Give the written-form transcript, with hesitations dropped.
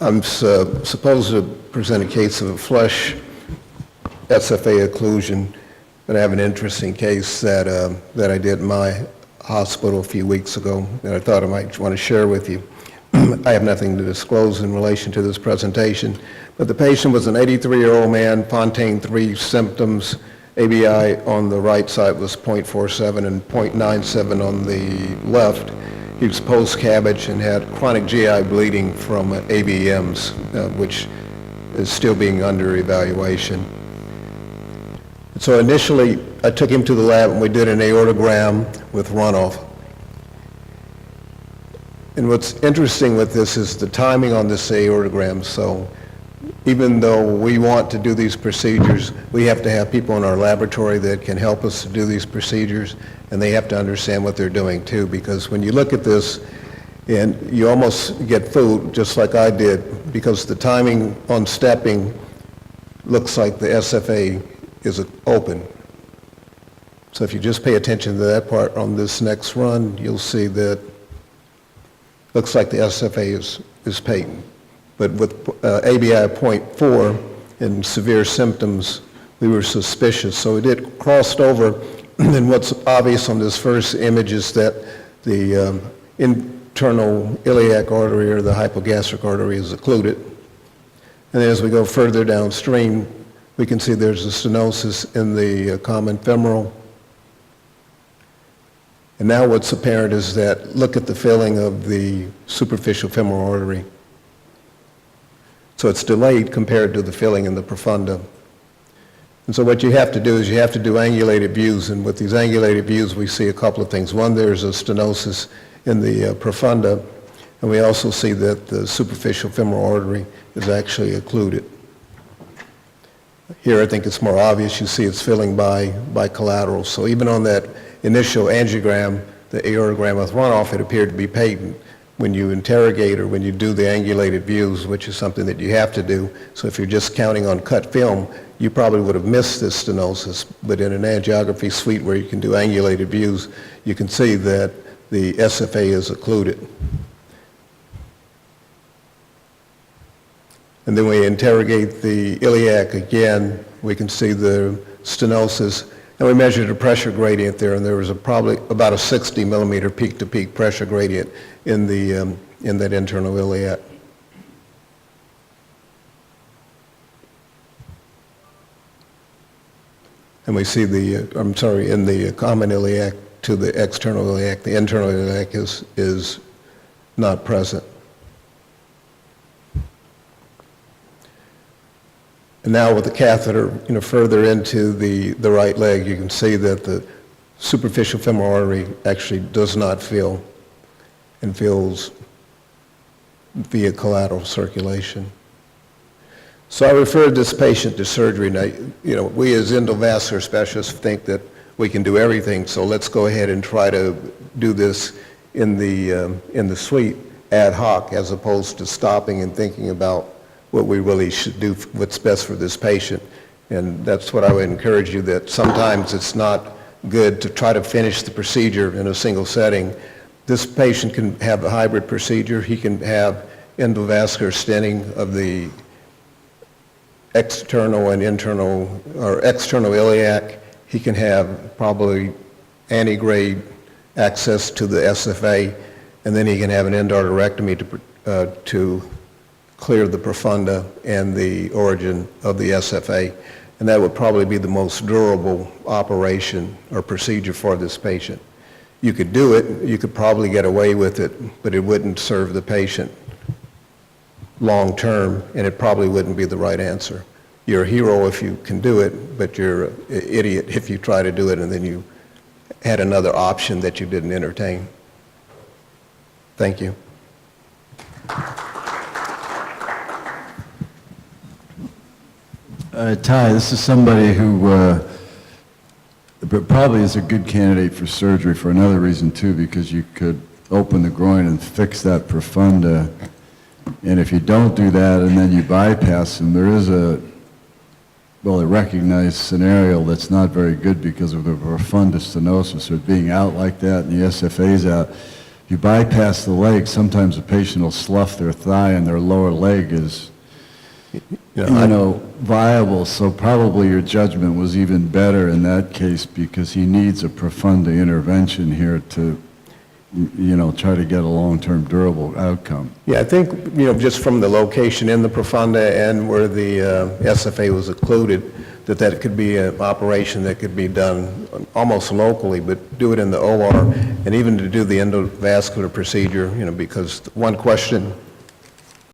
I'm supposed to present a case of a flush SFA occlusion, but I have an interesting case that I did in my hospital a few weeks ago that I thought I might want to share with you. I have nothing to disclose in relation to this presentation, but the patient was an 83-year-old man, Fontaine 3 symptoms. ABI on the right side was 0.47 and 0.97 on the left. He was post-cabbage and had chronic GI bleeding from ABMs, which is still being under evaluation. So initially, I took him to the lab and we did an aortogram with runoff. And what's interesting with this is the timing on this aortogram. So even though we want to do these procedures, we have to have people in our laboratory that can help us to do these procedures, and they have to understand what they're doing too, because when you look at this, and you almost get fooled, just like I did, because the timing on stepping looks like the SFA is open. So if you just pay attention to that part on this next run, you'll see that looks like the SFA is patent. But with ABI 0.4 and severe symptoms, we were suspicious. So it did crossed over, and what's obvious on this first image is that the internal iliac artery or the hypogastric artery is occluded. And as we go further downstream, we can see there's a stenosis in the common femoral. And now what's apparent is that, look at the filling of the superficial femoral artery. So it's delayed compared to the filling in the profunda. And so what you have to do is you have to do angulated views, and with these angulated views we see a couple of things. One, there's a stenosis in the profunda, and we also see that the superficial femoral artery is actually occluded. Here I think it's more obvious. You see it's filling by collateral. So even on that initial angiogram, the aortogram with runoff, it appeared to be patent. When you interrogate or when you do the angulated views, which is something that you have to do, so if you're just counting on cut film, you probably would have missed this stenosis, but in an angiography suite where you can do angulated views, you can see that the SFA is occluded. And then we interrogate the iliac again, we can see the stenosis, and we measured a pressure gradient there, and there was probably about a 60 millimeter peak-to-peak pressure gradient in that internal iliac. And we see in the common iliac to the external iliac, the internal iliac is not present. And now with the catheter, further into the right leg, you can see that the superficial femoral artery actually does not fill and fills via collateral circulation. So I referred this patient to surgery. Now, we as endovascular specialists think that we can do everything, so let's go ahead and try to do this in the suite ad hoc, as opposed to stopping and thinking about what we really should do, what's best for this patient. And that's what I would encourage you, that sometimes it's not good to try to finish the procedure in a single setting. This patient can have a hybrid procedure. He can have endovascular stenting of the external and internal, or external iliac. He can have probably antegrade access to the SFA, and then he can have an endarterectomy to clear the profunda and the origin of the SFA. And that would probably be the most durable operation or procedure for this patient. You could do it, you could probably get away with it, but it wouldn't serve the patient long term, and it probably wouldn't be the right answer. You're a hero if you can do it, but you're an idiot if you try to do it and then you had another option that you didn't entertain. Thank you. Ty, this is somebody who probably is a good candidate for surgery for another reason too, because you could open the groin and fix that profunda, and if you don't do that and then you bypass them, there is a recognized scenario that's not very good because of the profunda stenosis, or being out like that and the SFA's out. if you bypass the leg, sometimes a patient will slough their thigh and their lower leg is, viable. So probably your judgment was even better in that case because he needs a profunda intervention here to, try to get a long-term durable outcome. Yeah, I think, just from the location in the profunda and where the SFA was occluded, that could be an operation that could be done almost locally, but do it in the OR, and even to do the endovascular procedure, because one question